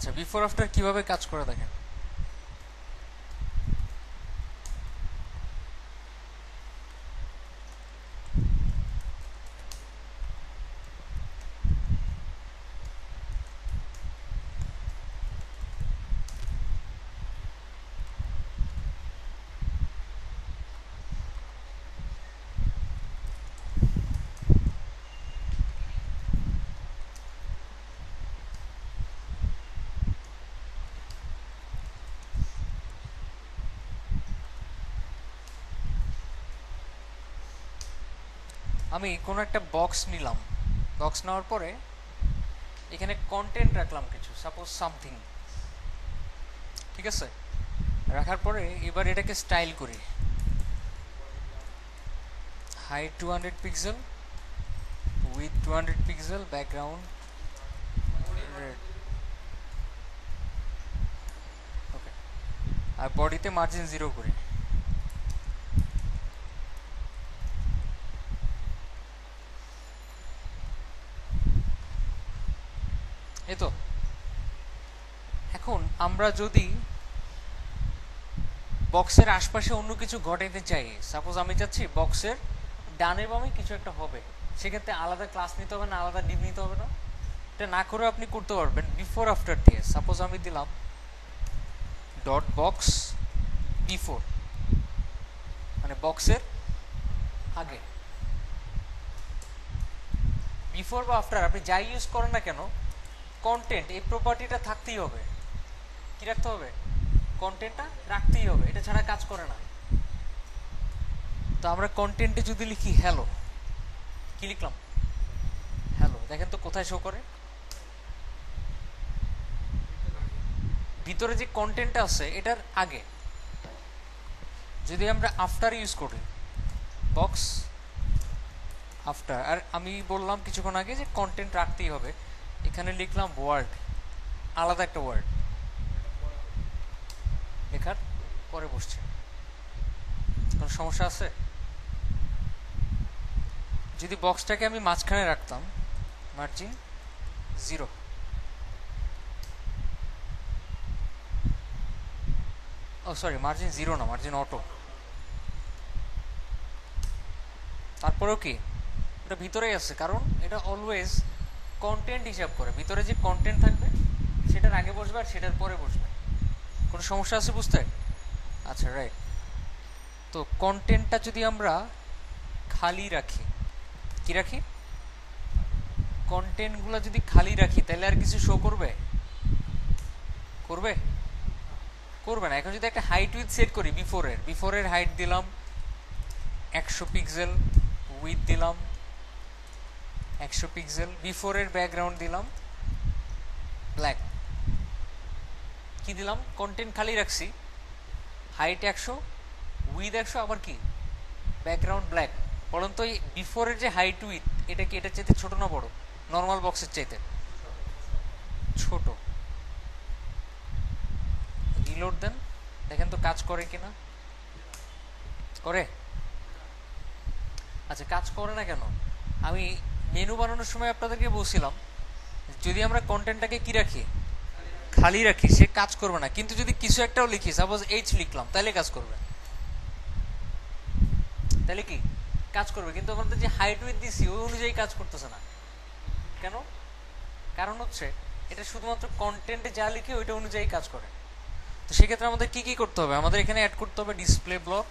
আচ্ছা, before after কিভাবে কাজ করে দেখেন। আমি কোনো একটা বক্স নিলাম, বক্স নেওয়ার পরে এখানে কন্টেন্ট রাখলাম কিছু, সাপোজ সামথিং, ঠিক আছে। রাখার পরে এবার এটাকে স্টাইল করি, height 200 pixel, with 200 pixel, background red, okay. আর বডিতে মার্জিন 0 করি। এই তো। এখন আমরা যদি বক্সের আশপাশে অন্য কিছু ঘটাইতে চাই, সাপোজ আমি চাচ্ছি বক্সের ডানে বামে কিছু একটা হবে, সেক্ষেত্রে আলাদা ক্লাস নিতে হবে না, আলাদা ডিভ নিতে হবে না। এটা না করে আপনি করতে পারবেন বিফোর আফটার দিয়ে। সাপোজ আমি দিলাম ডট বক্স বিফোর, মানে বক্সের আগে। বিফোর বা আফটার আপনি যাই ইউজ করেন না কেন, কন্টেন্ট এই প্রপার্টিটা থাকতেই হবে। কি রাখতে হবে? কন্টেন্টটা রাখতেই হবে, এটা ছাড়া কাজ করে না। তো আমরা কন্টেন্টে যদি লিখি হ্যালো, কি লিখলাম? হ্যালো। দেখেন তো কোথায় শো করে? ভিতরে যে কন্টেন্টটা আছে এটার আগে। যদি আমরা আফটার ইউজ করি, বক্স আফটার, আর আমি বললাম কিছুক্ষণ আগে যে কন্টেন্ট রাখতেই হবে, এখানে লিখলাম ওয়ার্ড, আলাদা একটা ওয়ার্ড লেখার পরে বসছে। কোনো সমস্যা আছে? যদি বক্সটাকে আমি মাঝখানে রাখতাম, মার্জিন 0, ও সরি, মার্জিন 0 না, মার্জিন অটো। তারপরেও কি এটা ভিতরেই আছে, কারণ এটা অলওয়েজ কন্টেন্ট হিসাব করে। ভিতরে যে কন্টেন্ট থাকবে সেটার আগে বসবে আর সেটার পরে বসবে। কোনো সমস্যা আছে বুঝতে? আচ্ছা, রাইট। তো কন্টেন্টটা যদি আমরা খালি রাখি, কি রাখি? কন্টেন্টগুলো যদি খালি রাখি তাহলে আর কিছু শো করবে? করবে? করবে না। এখন যদি একটা হাইট উইথ সেট করি, বিফোরের হাইট দিলাম 100 পিক্সেল, উইথ দিলাম 100 পিক্সেল, বিফোরের ব্যাকগ্রাউন্ড দিলাম ব্ল্যাক। কি দিলাম? কন্টেন্ট খালি রাখছি, হাইট 100, উইথ 100, আবার কি ব্যাকগ্রাউন্ড ব্ল্যাক। বলুন তো এই বিফোরের যে হাইট উইথ, এটা কি এটার চাইতে ছোট না বড়? নর্মাল বক্সের চাইতে ছোট। রিলোড দেন, দেখেন তো কাজ করে কিনা। করে? আচ্ছা, কাজ করে না কেন? আমি মেনু বানানোর সময় আপনাদেরকে বলছিলাম যদি আমরা কন্টেন্টটাকে কি রাখি, খালি রাখি, সে কাজ করবে না। কিন্তু যদি কিছু একটাও লিখি, সাপোজ এইচ লিখলাম, তাহলে কাজ করবে। তাহলে কি কাজ করবে, কিন্তু আমাদের যে হাইট উইথ দিছি ওই অনুযায়ী কাজ করতেছে না। কেন? কারণ হচ্ছে এটা শুধুমাত্র কন্টেন্টে যা লিখে ওইটা অনুযায়ী কাজ করে। তো সেক্ষেত্রে আমাদের কি কি করতে হবে? আমাদের এখানে অ্যাড করতে হবে ডিসপ্লে ব্লক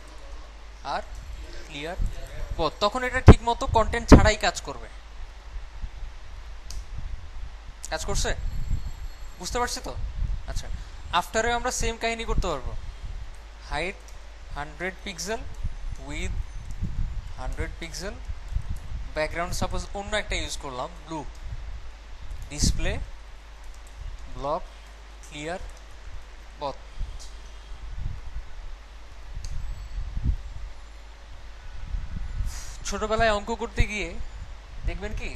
আর ক্লিয়ার পথ। তখন এটা ঠিক মতো কন্টেন্ট ছাড়াই কাজ করবে। কাজ করছে? বুঝতে পারছি তো? আচ্ছা, আফটারেও আমরা সেম কাহিনী করতে পারবো। Height 100 pixel, with 100 pixel, background suppose অন্য একটা ইউজ করলাম ব্লু, ডিসপ্লে ব্লক ক্লিয়ার পথ। ছোটবেলায় অঙ্ক করতে গিয়ে দেখবেন কি,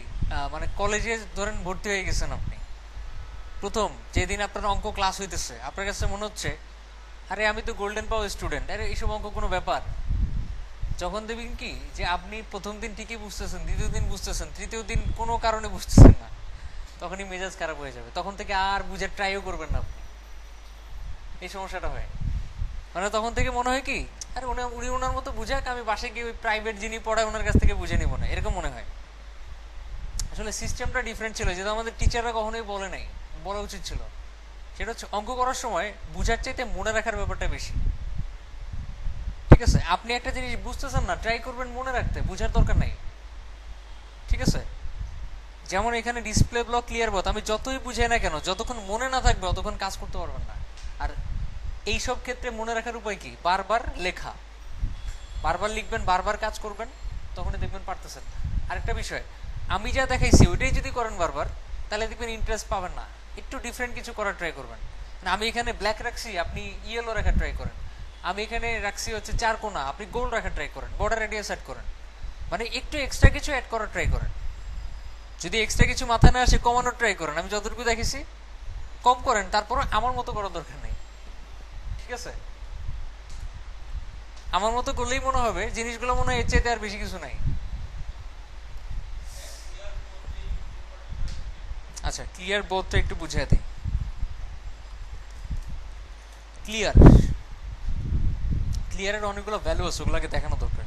মানে কলেজে ধরেন ভর্তি হয়ে গেছেন আপনি, প্রথম যেদিন আপনার অঙ্ক ক্লাস হইতেছে আপনার কাছে মনে হচ্ছে আরে আমি তো গোল্ডেন পাওয়ার স্টুডেন্ট, আরে এইসব অঙ্ক কোনো ব্যাপার। যখন দেখবেন কি যে আপনি প্রথম দিন ঠিকই বুঝতেছেন, দ্বিতীয় দিন বুঝতেছেন, তৃতীয় দিন কোনো কারণে বুঝতেছেন না, তখনই মেজাজ খারাপ হয়ে যাবে, তখন থেকে আর বুঝার ট্রাইও করবেন না আপনি। এই সমস্যাটা হয়, মানে তখন থেকে মনে হয় কি আরে উনি ওনার মতো বুঝাক, আমি বাসে গিয়ে ওই প্রাইভেট যিনি পড়ায় ওনার কাছ থেকে বুঝে নিব না, এরকম মনে হয়। আসলে সিস্টেমটা ডিফারেন্ট ছিল, যেটা আমাদের টিচাররা কখনোই বলে নাই, বলা উচিত ছিল। সেটা হচ্ছে অঙ্ক করার সময় বুঝার চাইতে মনে রাখার ব্যাপারটা বেশি। ঠিক আছে, আপনি একটা জিনিস বুঝতেছেন না, ট্রাই করবেন মনে রাখতে, বুঝার দরকার নাই। ঠিক আছে, যেমন এখানে ডিসপ্লে ব্লক, ক্লিয়ার বথ, আমি যতই বুঝাই না কেন, যতক্ষণ মনে না থাকবে ততক্ষণ কাজ করতে পারবেন না। আর এই সব ক্ষেত্রে মনে রাখার উপায় কি? বারবার লেখা, বারবার লিখবেন, বারবার কাজ করবেন, তখনই দেখবেন পারতেছেন। আরেকটা বিষয়, আমি যা দেখাইছি ওইটাই যদি করেন বারবার, তাহলে দেখবেন ইন্টারেস্ট পাবেন না, একটু ডিফারেন্ট কিছু করার ট্রাই করবেন। আমি এখানে ব্ল্যাক রাখছি, আপনি ইয়েলো রাখার ট্রাই করেন। আমি এখানে রাখছি হচ্ছে 4 কোণা, আপনি গোল্ড রাখার ট্রাই করেন, বর্ডার রেডিয়াস অ্যাড করেন, মানে একটু এক্সট্রা কিছু অ্যাড করার ট্রাই করেন। যদি এক্সট্রা কিছু মাথায় না আসে কমানোর ট্রাই করেন, আমি যতটুকু দেখেছি কম করেন, তারপর আমার মতো করার দরকার নেই। ঠিক আছে, আমার মতো করলেই মনে হবে জিনিসগুলো মনে হয় এর চাইতে আর বেশি কিছু নাই। আচ্ছা, ক্লিয়ার বোধটা একটু বুঝিয়ে দিই। ক্লিয়ার, ক্লিয়ারের অনেকগুলো ভ্যালু আছে, ওগুলোকে দেখানো দরকার।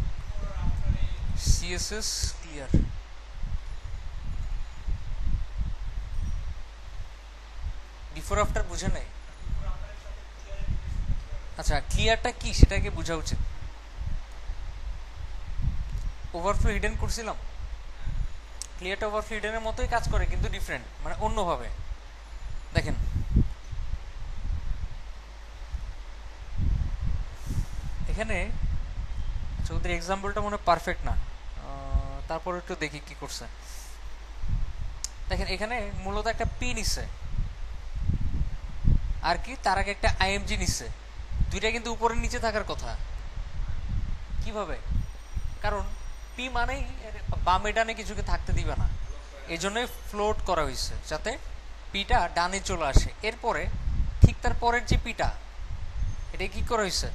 সিএসএস ক্লিয়ার, বিফোর আফটার বুঝে নাই। আচ্ছা, ক্লিয়ারটা কি সেটাকে বোঝা উচিত। ওভারফ্লো হিডেন করছিলাম, ক্লিয়ারটা ওভারফ্লো হিডেনের মতোই কাজ করে কিন্তু ডিফারেন্ট, মানে অন্যভাবে। দেখেন এখানে, আচ্ছা ওদের এক্সাম্পলটা মনে পারফেক্ট না, তারপর একটু দেখি কি করছে। দেখেন এখানে মূলত একটা পি নিচ্ছে, আর কি তার আগে একটা আইএমজি নিচ্ছে, দুইটা কিন্তু উপরের নিচে থাকার কথা। কিভাবে? কারণ পি মানেই বামে ডানে কিছুকে থাকতে দিবে না, এই জন্যই ফ্লোট করা হয়েছে যাতে পিটা ডানে চলে আসে। এরপরে ঠিক তার পরের যে পিটা, এটা কি করা হয়েছে?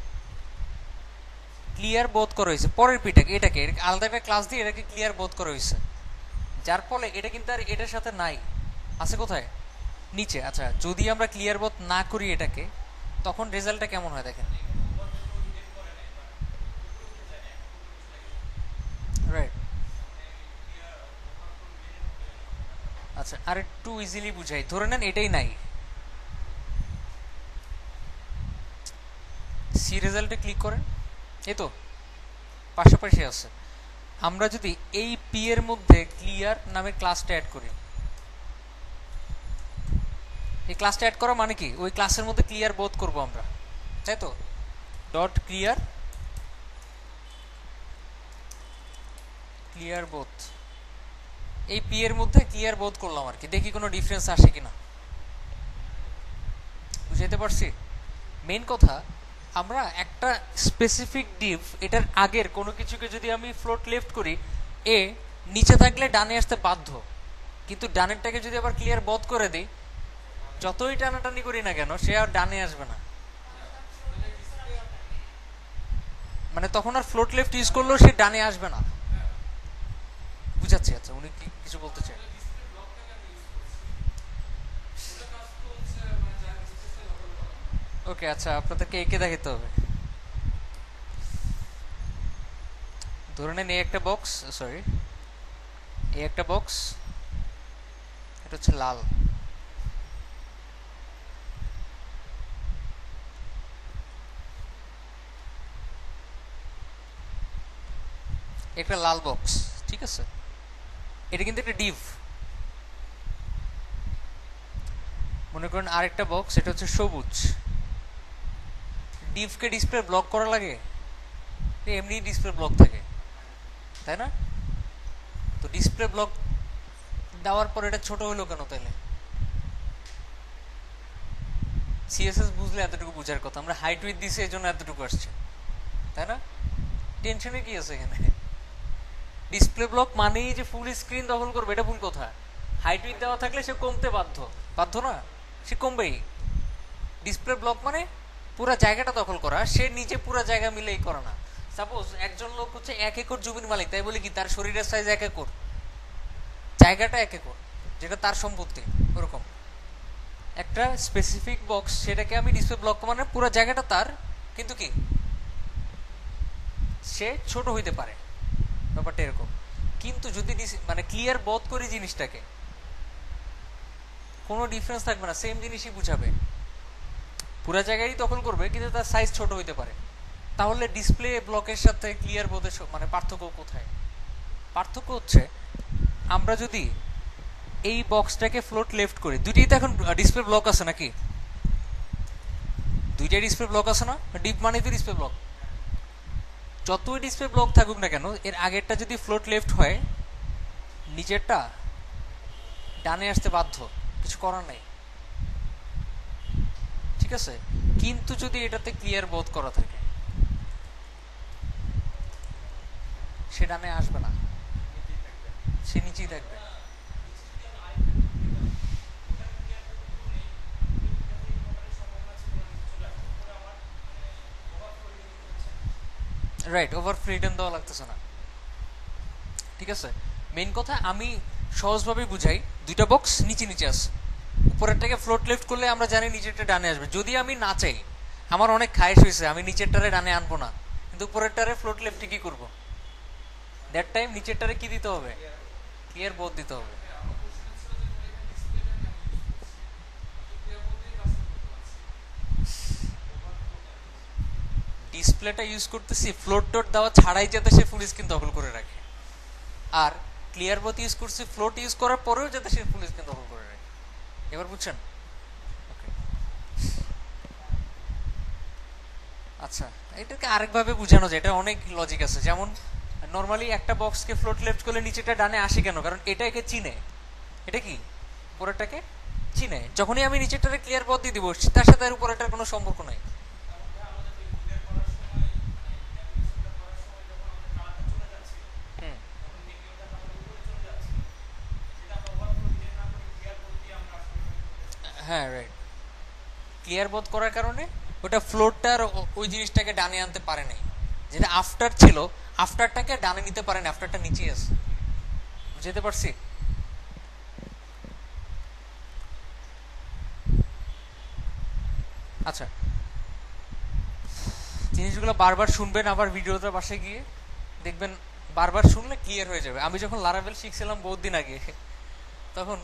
ক্লিয়ার বোধ করা হয়েছে। পরের পিটাকে, এটাকে আলাদা একটা ক্লাস দিয়ে এটাকে ক্লিয়ার বোধ করা হয়েছে, যার ফলে এটা কিন্তু আর এটার সাথে নাই, আছে কোথায়? নিচে। আচ্ছা, যদি আমরা ক্লিয়ার বোধ না করি এটাকে, তখন রেজাল্টটা কেমন হয় দেখেন। রাইট। আচ্ছা, আর একটু ইজিলি বুঝাই, ধরে নেন এটাই নাই, সি রেজাল্টে ক্লিক করেন, এই তো পাশাপাশি আছে। আমরা যদি এই পি এর মধ্যে ক্লিয়ার নামে ক্লাসটা অ্যাড করি, এই ক্লাসটা অ্যাড করা মানে কি, ওই ক্লাসের মধ্যে ক্লিয়ার বোধ করব আমরা, তাই তো। ডট ক্লিয়ার, ক্লিয়ার বোধ, এই পি এর মধ্যে ক্লিয়ার বোধ করলাম আর কি, দেখি কোনো ডিফারেন্স আসে কিনা। বুঝাইতে পারছি? মেইন কথা, আমরা একটা স্পেসিফিক ডিভ, এটার আগের কোনো কিছুকে যদি আমি ফ্লোট লেফট করি, এ নিচে থাকলে ডানে আসতে বাধ্য, কিন্তু ডানেরটাকে যদি আবার ক্লিয়ার বোধ করে দিই, যতই টানাটানি করি না কেন সে আর ডানে আসবে না, মানে তখন আর ফ্লোট লেফট ইউজ করলেও সে ডানে আসবে না। বুঝাচ্ছি? আচ্ছা, উনি কি কিছু বলতে চান? ওকে, আচ্ছা আপনাদেরকে এঁকে দেখাতে হবে। ধরে নেন এই একটা বক্স, সরি এই একটা বক্স, এটা হচ্ছে লাল, একটা লাল বক্স, ঠিক আছে, এটা কিন্তু একটা ডিভ। মনে করেন আরেকটা বক্স, এটা হচ্ছে সবুজ। ডিভকে ডিসপ্লে ব্লক করা লাগে? এমনি ডিসপ্লে ব্লক থাকে, তাই না? তো ডিসপ্লে ব্লক দেওয়ার পর এটা ছোট হলো কেন তাইলে? সিএসএস বুঝলে এতটুকু বুঝার কথা, আমরা হাইট উইথ দিছি এই জন্য এতটুকু আসছে, তাই না? টেনশনে কি আছে এখানে? ডিসপ্লে ব্লক মানেই যে ফুল স্ক্রিন দখল করবে, এটা ভুল কথা। হাইট উইথ দেওয়া থাকলে সে কমতে বাধ্য, বাধ্য না, সে কমবেই। ডিসপ্লে ব্লক মানে পুরো জায়গাটা দখল করা, সে নিচে পুরো জায়গা মিলেই করে না। সাপোজ একজন লোক হচ্ছে 1 একর জমির মালিক, তাই বলে কি তার শরীরের সাইজ 1 একর, জায়গাটা 1 একর, যেটা তার সম্পত্তি, ওরকম একটা স্পেসিফিক বক্স, সেটাকে আমি ডিসপ্লে ব্লক মানে পুরো জায়গাটা তার, কিন্তু কি সে ছোট হইতে পারে, ব্যাপারটা এরকম। কিন্তু যদি মানে ক্লিয়ার বোধ করি জিনিসটাকে, কোনো ডিফারেন্স থাকবে না, সেম জিনিসই বুঝাবে, পুরো জায়গায় দখল করবে, কিন্তু তার সাইজ ছোট হইতে পারে। তাহলে ডিসপ্লে ব্লকের সাথে ক্লিয়ার বোধের মানে পার্থক্য কোথায়? পার্থক্য হচ্ছে আমরা যদি এই বক্সটাকে ফ্লোট লেফট করি, দুইটাই তো এখন ডিসপ্লে ব্লক আছে নাকি? দুইটাই ডিসপ্লে ব্লক আছে না? ডিপ মানে তো ডিসপ্লে ব্লক। যতই ডিসপ্লে ব্লক থাকুক না কেন, এর আগেরটা যদি ফ্লোট লেফট হয়, নিচেরটা ডানে আসতে বাধ্য, কিছু করার নাই, ঠিক আছে? কিন্তু যদি এটাতে ক্লিয়ার বোধ করা থাকে, সে ডানে আসবে না, সে নিচেই থাকবে। রাইট, ওভার ফ্রিডম দেওয়া লাগতেছে না, ঠিক আছে? মেইন কথা আমি সহজভাবে বুঝাই, দুইটা বক্স নিচে নিচে আছে, উপরেরটাকে ফ্লোট লেফট করলে আমরা জানি নিচেরটা ডানে আসবে। যদি আমি না চাই, আমার অনেক খায়েশ হয়েছে আমি নিচেরটারে ডানে আনবো না, কিন্তু উপরেরটারে ফ্লোট লেফটে কি করবো? দ্যাট টাইম নিচেরটারে কি দিতে হবে? ক্লিয়ার বোধ দিতে হবে। ডিসপ্লেটা ইউজ করতেছি ফ্লোট টোট দেওয়া ছাড়াই, যাতে সে ফুল স্ক্রিন দখল করে রাখে, আর ক্লিয়ার বোধ ইউজ করছি ফ্লোট ইউজ করার পরেও যাতে সে ফুল স্ক্রিন দখল করে রাখে। এবার বুঝছেন? আচ্ছা, এটাকে আরেকভাবে বোঝানো যায়, এটা অনেক লজিক আছে। যেমন নর্মালি একটা বক্সকে ফ্লোট লেফট করলে নিচেটা ডানে আসে কেন? কারণ এটা একে চিনে, এটা কি উপরেরটাকে চিনে। যখনই আমি নিচেরটারে ক্লিয়ার পথ দিয়ে দিব, তার সাথে আর উপরেরটার কোনো সম্পর্ক নাই। হুম, হ্যাঁ রাইট, ক্লিয়ার বোধ করার কারণে ওটা ফ্লোরটার ওই জিনিসটাকে ডানে আনতে পারে নাই, যেটা আফটার ছিল, আফটারটাকে ডানে নিতে পারে না, আফটারটা নিচেই আছে। বুঝতে পারছি? আচ্ছা, জিনিসগুলো বারবার শুনবেন, আবার ভিডিওটা বাসায় গিয়ে দেখবেন, বারবার শুনলে ক্লিয়ার হয়ে যাবে। আমি যখন লারাভেল শিখছিলাম বহুত দিন আগে, তখন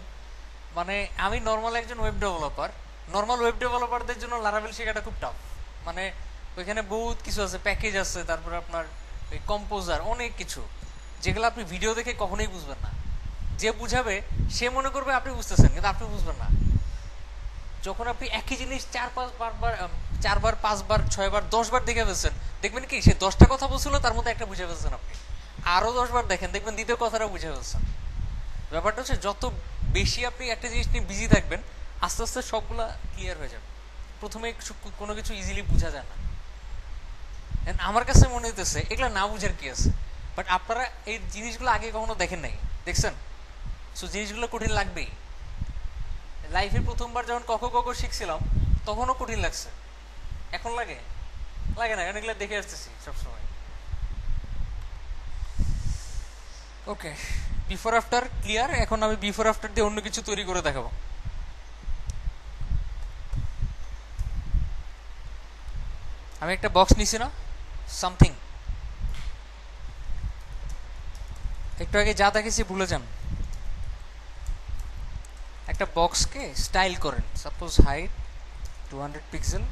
মানে আমি নর্মাল একজন ওয়েব ডেভেলপার, নর্মাল ওয়েব ডেভেলপারদের জন্য লারাভেল শেখাটা খুব টাফ। মানে ওইখানে বহুত কিছু আছে, প্যাকেজ আছে, তারপরে আপনার ওই কম্পোজার, অনেক কিছু, যেগুলো আপনি ভিডিও দেখে কখনোই বুঝবেন না। যে বুঝাবে সে মনে করবে আপনি বুঝতেছেন, কিন্তু আপনি বুঝবেন না। যখন আপনি একই জিনিস চারবার, পাঁচবার, ছয়বার, 10বার দেখে ফেলছেন, দেখবেন কি সে 10টা কথা বলছিল, তার মধ্যে একটা বুঝে ফেলছেন আপনি। আরো 10বার দেখেন, দেখবেন দ্বিতীয় কথাটা বুঝে ফেলছেন। ব্যাপারটা হচ্ছে যত বেশি আপনি একটা জিনিস নিয়ে বিজি থাকবেন, আস্তে আস্তে সবগুলা ক্লিয়ার হয়ে যাবে। প্রথমে কোনো কিছু ইজিলি বোঝা যায় না। আমার কাছে মনে হইতেছে এগুলা না বুঝার কি আছে, বাট আপনারা এই জিনিসগুলো আগে কখনো দেখেন নাই, দেখছেন? সো জিনিসগুলো কঠিন লাগবেই। লাইফে প্রথমবার যখন ক খ গ ঘ শিখছিলাম, তখনও কঠিন লাগছে। এখন লাগে? লাগে না, কারণ এগুলো দেখে আসতেছি সবসময়। ওকে, বিফোর আফটার ক্লিয়ার। এখন আমি বিফোর আফটার দিয়ে অন্য কিছু তৈরি করে দেখাবো। আমি একটা বক্স নিছি না, সামথিং, একটু আগে যা দেখেছি ভুলে যান। একটা বক্সকে স্টাইল করেন, suppose height 200 pixel,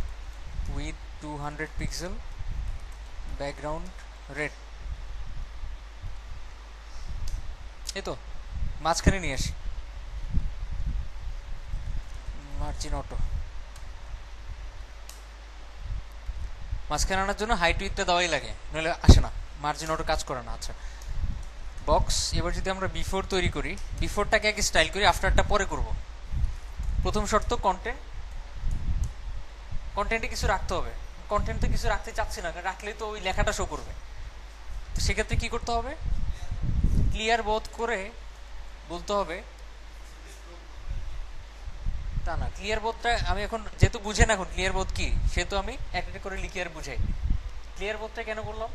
with 200 pixel, background red, এই তো মাঝখানে নিয়ে আসি, মার্জিন অটো। মাঝখানে আনার জন্য হাইট উইথটা দেওয়াই লাগে, নইলে আসে না, মার্জিন অটো কাজ করে না। আচ্ছা, বক্স এবার যদি আমরা বিফোর তৈরি করি, বিফোরটাকে আগে স্টাইল করি, আফটারটা পরে করব। প্রথম শর্ত কন্টেন্ট, কন্টেন্টে কিছু রাখতে হবে। কন্টেন্টে কিছু রাখতে চাচ্ছি না, রাখলেই তো ওই লেখাটা শো করবে। তো সেক্ষেত্রে কি করতে হবে? ক্লিয়ার বোধ করে বলতে হবে। তা না, ক্লিয়ার বোধটা আমি এখন যেহেতু বুঝেন, এখন ক্লিয়ার বোধ কি সেহেতু আমি একটা করে লিখে আর বুঝাই। ক্লিয়ার বোধটা কেন করলাম?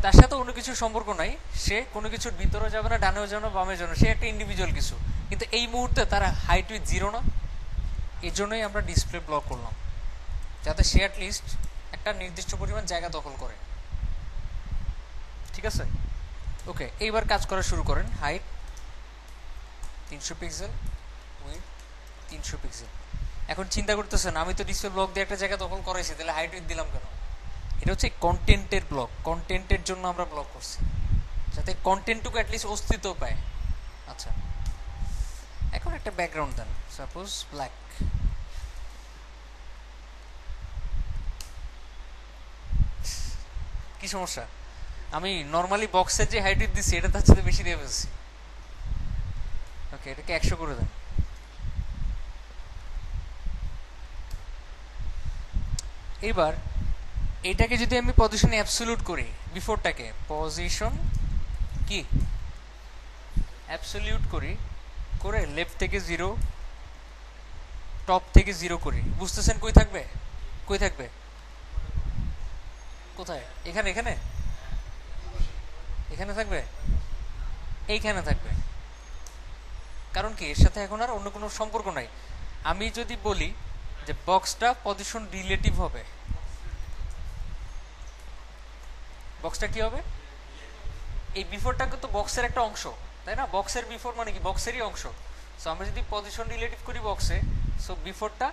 তার সাথে অন্য কিছুর সম্পর্ক নাই, সে কোনো কিছুর ভিতরে যাবে না, ডানেও যাবে না, বামে যাবে না, সে একটা ইন্ডিভিজুয়াল কিছু, কিন্তু এই মুহূর্তে তার হাইট উইথ 0 না। এই জন্যই আমরা ডিসপ্লে ব্লক করলাম, যাতে সে অ্যাটলিস্ট একটা নির্দিষ্ট পরিমাণ জায়গা দখল করে। ঠিক আছে, ওকে, এইবার কাজ করা শুরু করেন। Height 300 pixel, with 300 pixel. এখন চিন্তা করতেছেন আমি তো ডিসপ্লে ব্লক দিয়ে একটা জায়গা দখল করাইছি, তাহলে হাইট উইথ দিলাম কেন? এটা হচ্ছে কন্টেন্টের ব্লক, কন্টেন্টের জন্য আমরা ব্লক করছি, যাতে কন্টেন্টটুকু অ্যাটলিস্ট অস্তিত্ব পায়। আচ্ছা, এখন একটা ব্যাকগ্রাউন্ড দেন, সাপোজ ব্ল্যাক। কি সমস্যা? আমি নর্মালি বক্সের যে হাইট দিচ্ছি এটা তার সাথে বেশি দিয়ে ফেলছি। ওকে, এটাকে 100 করে দেন। এবার এটাকে যদি আমি পজিশন অ্যাবসলিউট করি, বিফোরটাকে পজিশন কি অ্যাবসলিউট করি, করে লেফট থেকে 0, টপ থেকে 0 করি, বুঝতেছেন কই থাকবে? কই থাকবে? কোথায়? এখানে, এখানে, এখানে থাকবে, এইখানে থাকবে। কারণ কি, এর সাথে এখন আর অন্য কোনো সম্পর্ক নাই। আমি যদি বলি যে বক্সটা পজিশন রিলেটিভ হবে, বক্সটা কি হবে? এই বিফোরটাকে তো বক্সের একটা অংশ, তাই না? বক্সের বিফোর মানে কি? বক্সেরই অংশ। সো আমরা যদি পজিশন রিলেটিভ করি বক্সে, সো বিফোরটা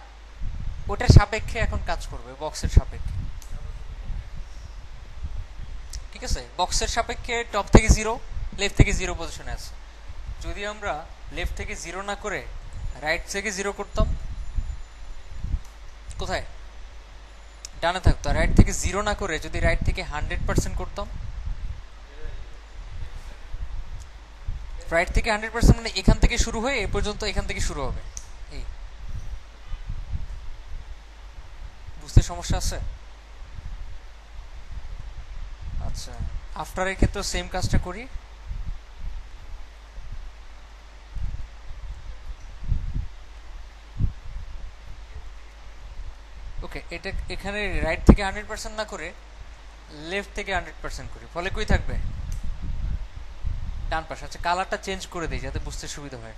ওটার সাপেক্ষে এখন কাজ করবে, বক্সের সাপেক্ষে। ঠিক আছে, বক্সের সাপেক্ষে টপ থেকে 0, লেফট থেকে 0 পজিশনে আছে। যদি আমরা লেফট থেকে 0 না করে রাইট থেকে 0 করতাম, কোথায়? ডানে থাকতো। আর রাইট থেকে 0 না করে যদি রাইট থেকে 100% করতাম, রাইট থেকে 100% মানে এখান থেকে শুরু হয়ে এ পর্যন্ত এখান থেকে শুরু হবে। এই বুঝতে সমস্যা আছে? আচ্ছা, আফটারের ক্ষেত্রে সেম কাজটা করি। ওকে, এটা এখানে রাইট থেকে 100% না করে লেফট থেকে 100% করি, ফলে কই থাকবে? ডান পাশে। আচ্ছা, কালারটা চেঞ্জ করে দিই যাতে বুঝতে সুবিধা হয়।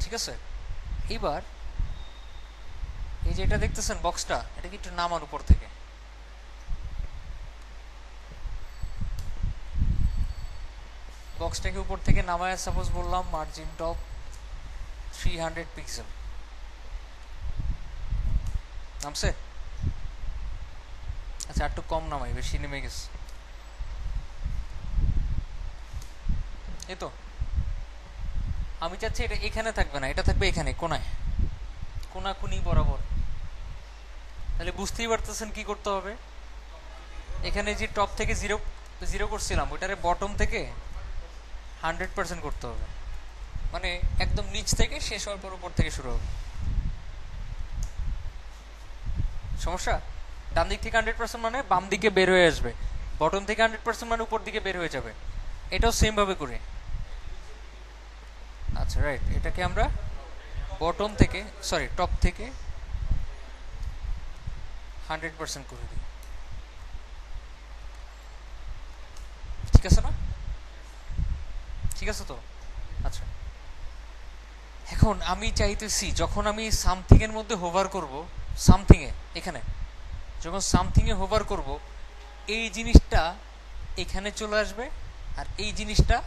ঠিক আছে, এবার এই যে এটা দেখতেছেন বক্সটা, এটা কি একটু নামান উপর থেকে। বক্সটাকে উপর থেকে নামায় সাপোজ বললাম মার্জিন টপ 300 পিক্সেল, নামছে? আচ্ছা, একটু কম নামাই, বেশি নেমে গেছে। এই তো আমি চাচ্ছি এটা এখানে থাকবে না, এটা থাকবে এখানে কোনায়, কোনাকুনি বরাবর। তাহলে বুঝতেই পারতেছেন কি করতে হবে। এখানে যে টপ থেকে 0 করছিলাম, ওইটারে বটম থেকে 100% করতে হবে, মানে একদম নিচ থেকে শেষ হওয়ার পর উপর থেকে শুরু হবে। সমস্যা? ডান দিক থেকে 100% মানে বাম দিকে বের হয়ে আসবে, বটম থেকে 100% মানে উপর দিকে বের হয়ে যাবে। এটাও সেম ভাবে করে। আচ্ছা, রাইট, এটাকে আমরা বটম থেকে, সরি টপ থেকে 100% করে দিই। ঠিক আছে না? ঠিক আছে তো? আচ্ছা, এখন আমি চাইতেছি যখন আমি সামথিং এর মধ্যে হোভার করব, সামথিং এ, এখানে যখন সামথিং এ হোভার করব, এই জিনিসটা এখানে চলে আসবে আর এই জিনিসটা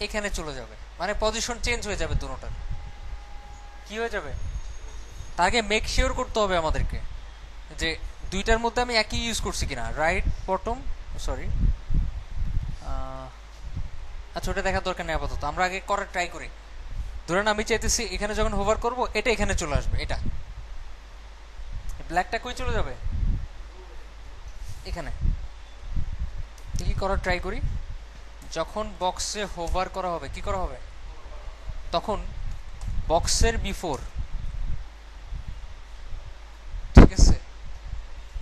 এখানে চলে যাবে, মানে পজিশন চেঞ্জ হয়ে যাবে দুটোটার। কি হয়ে যাবে? তার আগে মেক শিওর করতে হবে আমাদেরকে যে দুইটার মধ্যে আমি একই ইউজ করছি কিনা, রাইট বটম, সরি। আচ্ছা, ওটা দেখার দরকার নেই আপাতত, আমরা আগে করার ট্রাই করি। ধরেন আমি চাইতেছি এখানে যখন হোভার করব এটা এখানে চলে আসবে, এটা ব্ল্যাকটা কই চলে যাবে? এখানে। কি করার ট্রাই করি, যখন বক্সে হোভার করা হবে কি করা হবে, তখন বক্সের বিফোর, ঠিক আছে,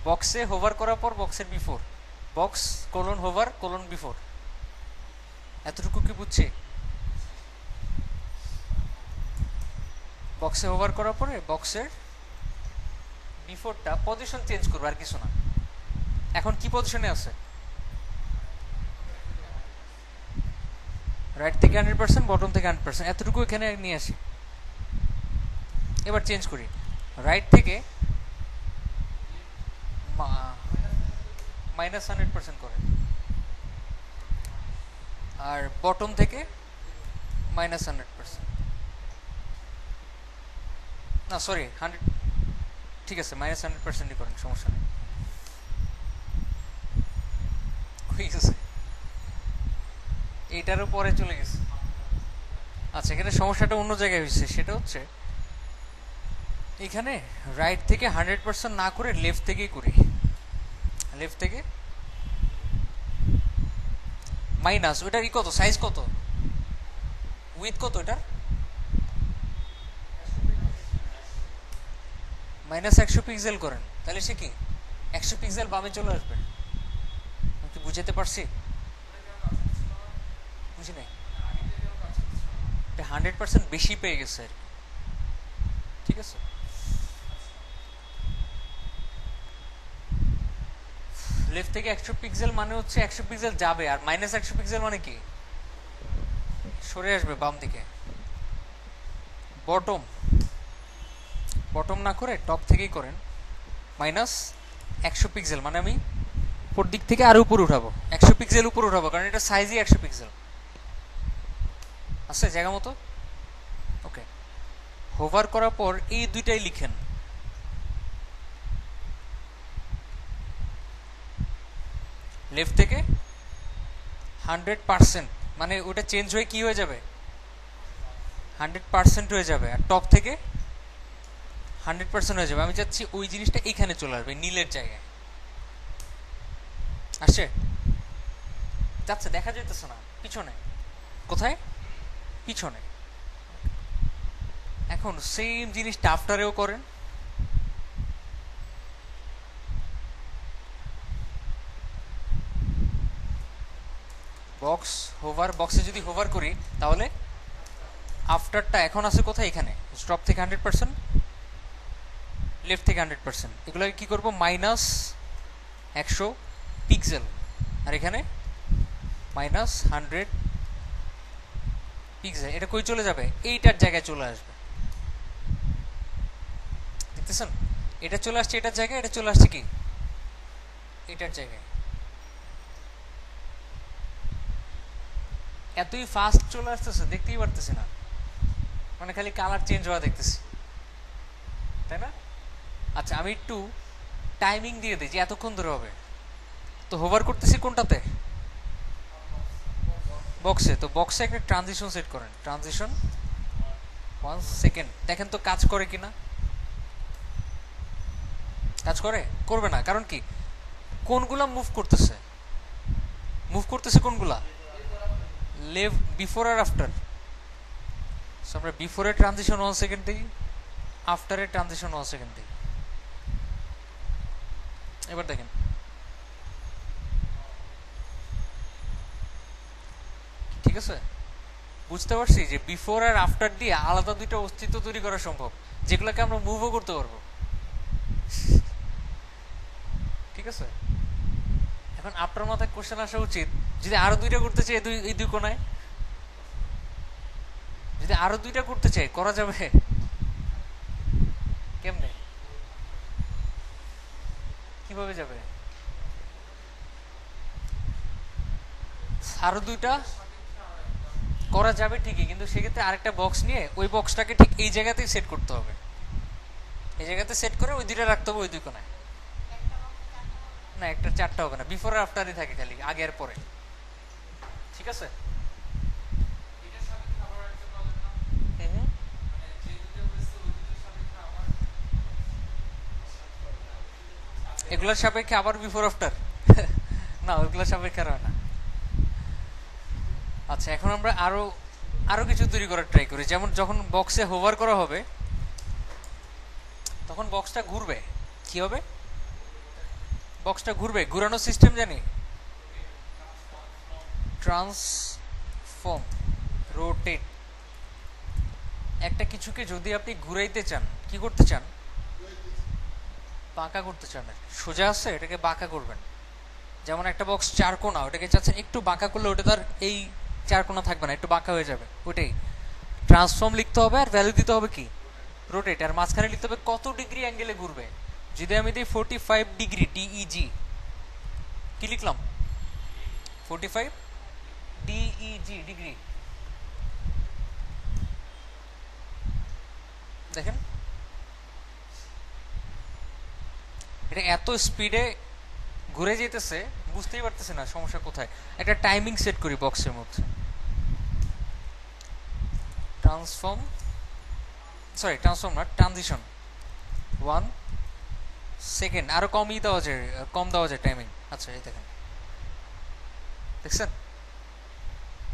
বক্সে হোভার করার পর বক্সের before, box colon hover colon before, এতটুকু কি বুঝছি? বক্সে হোভার করার পরে বক্সের বিফোরটা পজিশন চেঞ্জ করবে আর কিছু না। এখন কি পজিশনে আছে? রাইট থেকে 100%, বটম থেকে 100%, এতটুকু এখানে নিয়ে আসি। এবার চেঞ্জ করি, রাইট থেকে -100% করে, আর বটম থেকে -100%, না সরি 100, ঠিক আছে -100%ই করেন, সমস্যা নেই। ঠিক আছে, এইটারও পরে চলে গেছে। আচ্ছা, এখানে সমস্যাটা অন্য জায়গায় হয়েছে, সেটা হচ্ছে এখানে রাইট থেকে 100% না করে লেফট থেকেই করি। লেফট থেকে মাইনাস, ওইটার কত সাইজ, কত উইথ, কত এটা -100 পিক্সেল করেন, তাহলে সে কি 100 পিক্সেল বামে চলে আসবে। আমি কি বুঝাতে পারছি? বুঝি নাই, এটা 100% বেশি পেয়ে গেছে আর কি। ঠিক আছে, লেফট থেকে 100 পিক্সেল মানে হচ্ছে 100 পিক্সেল যাবে, আর -100 পিক্সেল মানে কি সরে আসবে বাম দিকে। বটম, বটম না করে টপ থেকেই করেন, -100 পিক্সেল মানে আমি উপর দিক থেকে আরো উপরে উঠাবো, 100 পিক্সেল উপরে উঠাবো, কারণ এটা সাইজই 100 পিক্সেল আছে জায়গা মতো। ওকে, হোভার করার পর এই দুইটাই লিখেন, লেফট থেকে 100% মানে ওটা চেঞ্জ হয়ে কি হয়ে যাবে, 100% হয়ে যাবে, আর টপ থেকে 100% হয়ে যাবে। আমি চাচ্ছি ওই জিনিসটা এইখানে চলে আসবে, নীলের জায়গায় আসছে, যাচ্ছে, দেখা যাইতেছে না পিছনে, কোথায় পিছনে। এখন সেম জিনিসটা আফটারেও করেন, বক্স হোভার, বক্সে যদি হোভার করি তাহলে আফটারটা এখন আছে কোথায়, এখানে টপ থেকে 100%, লেফট থেকে 100%, এগুলোকে কি করব -100 পিক্সেল, আর এখানে -100 পিক্সেল। এটা কই চলে যাবে, এইটার জায়গায় চলে আসবে, দেখতেছেন এটা চলে আসছে এটার জায়গায়, এটা চলে আসছে কি এটার জায়গায়। এতই ফাস্ট চলে আসতেছে, দেখতেই পারতেছি না, মানে খালি কালার চেঞ্জ হওয়া দেখতেছি, তাই না? আচ্ছা, আমি একটু টাইমিং দিয়ে দিই যে এতক্ষণ ধরে হবে। তো হোভার করতেছি কোনটাতে, বক্সে, তো বক্সে একটা ট্রানজিশন সেট করেন, ট্রানজিশন 1 সেকেন্ড, দেখেন তো কাজ করে কিনা। কাজ করে, করবে না, কারণ কি কোনগুলা মুভ করতেছে, মুভ করতেছে কোনগুলা, লেফট, বিফোর আর আফটার। আমরা বিফোরে ট্রানজিশন 1 সেকেন্ড দিই, আফটারে ট্রানজিশন 1 সেকেন্ড দিই। এবার দেখেন ঠিক আছে, বুঝতে পারছি যে বিফোর আর আফটার দিয়ে আলাদা দুইটা অস্তিত্ব তৈরি করা সম্ভব, যেগুলোকে আমরা মুভও করতে পারবো। ঠিক আছে, এখন আপনার মাথায় কোশ্চেন আসা উচিত, যদি আরো দুইটা করতে চাই এই দুই কোনায়, যদি আরো দুইটা করতে চাই করা যাবে কেমনে, কিভাবে যাবে? আরো দুইটা করা যাবে ঠিকই, কিন্তু সেক্ষেত্রে আরেকটা বক্স নিয়ে ওই বক্সটাকে ঠিক এই জায়গাতেই সেট করতে হবে, এই জায়গাতে সেট করে ওই দুইটা রাখতে হবে ওই দুই কোনায়। না, একটা চারটা হবে না, বিফোর আর আফটারই থাকে খালি, আগে আর পরে। ঠিক আছে, এগুলোর সাপেক্ষে আবার বিফোর আফটার না, ওইগুলোর সাপেক্ষে আর হয় না। আচ্ছা, এখন আমরা আরো আরো কিছু তৈরি করার ট্রাই করি, যেমন যখন বক্সে হোভার করা হবে তখন বক্সটা ঘুরবে, কি হবে, বক্সটা ঘুরবে, ঘুরানো সিস্টেম জানি, ট্রান্সফর্ম, রোটেট। একটা কিছুকে যদি আপনি ঘুরাইতে চান, কি করতে চান, বাঁকা করতে চান না, সোজা আছে এটাকে বাঁকা করবেন। যেমন একটা বক্স চার কোণা, ওটাকে চাচ্ছেন একটু বাঁকা করলে ওটা তার এই চার কোণা থাকবে না, একটু বাঁকা হয়ে যাবে। ওটাই ট্রান্সফর্ম লিখতে হবে, আর ভ্যালু দিতে হবে কি রোটেট, আর মাঝখানে লিখতে হবে কত ডিগ্রি অ্যাঙ্গেলে ঘুরবে। যদি আমি দিই 45 ডিগ্রি ডিইজি, কি লিখলাম 45 ডিইজি ডিগ্রি, দেখেন এটা এত স্পিডে ঘুরে যেতেছে বুঝতেই পারতেছে না সমস্যা কোথায়। একটা টাইমিং সেট করি বক্সের মধ্যে, ট্রান্সফর্ম না ট্রানজিশন 1 সেকেন্ড, আরো কমই দেওয়া যায়, কম দেওয়া যায় টাইমিং। আচ্ছা এই দেখেন, দেখছেন?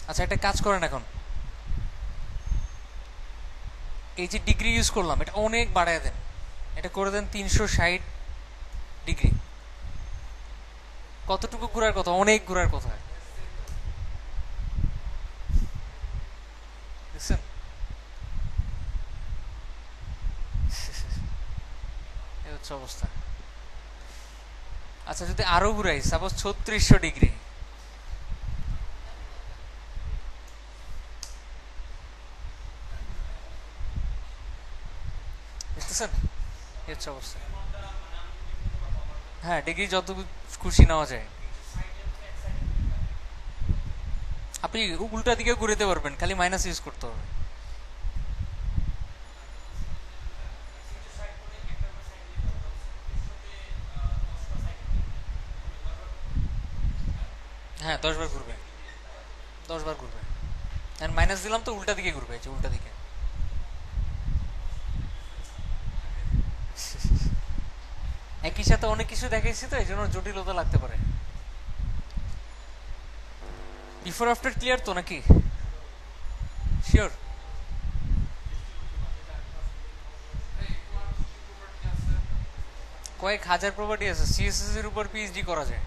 আচ্ছা একটা কাজ করেন, এখন এই যে ডিগ্রি ইউজ করলাম এটা অনেক বাড়ায় দেন, এটা করে দেন 360 ডিগ্রি। কতটুকু ঘোরার কথা? অনেক ঘোরার কথা, দেখছেন? এই হচ্ছে অবস্থা। আচ্ছা যদি আরো ঘুরাই, সাপোজ 3600 ডিগ্রি, বুঝতেছেন? এই হচ্ছে অবস্থা। হ্যাঁ ডিগ্রি যত খুশি নেওয়া যায়, আপনি উল্টা দিকে ঘুরাতে পারবেন, খালি মাইনাস ইউজ করতে হবে। হ্যাঁ 10 বার ঘুরবে, 10 বার ঘুরবে। মাইনাস দিলাম তো উল্টা দিকে ঘুরবে, যে উল্টা দিকে। একই সাথে অনেক কিছু দেখাইছি তো এই জন্য জটিলতা লাগতে পারে। বিফোর আফটার ক্লিয়ার তো নাকি? শিওর? কয়েক হাজার প্রপার্টি আছে, সিএসএস এর উপর পিএইচডি করা যায়।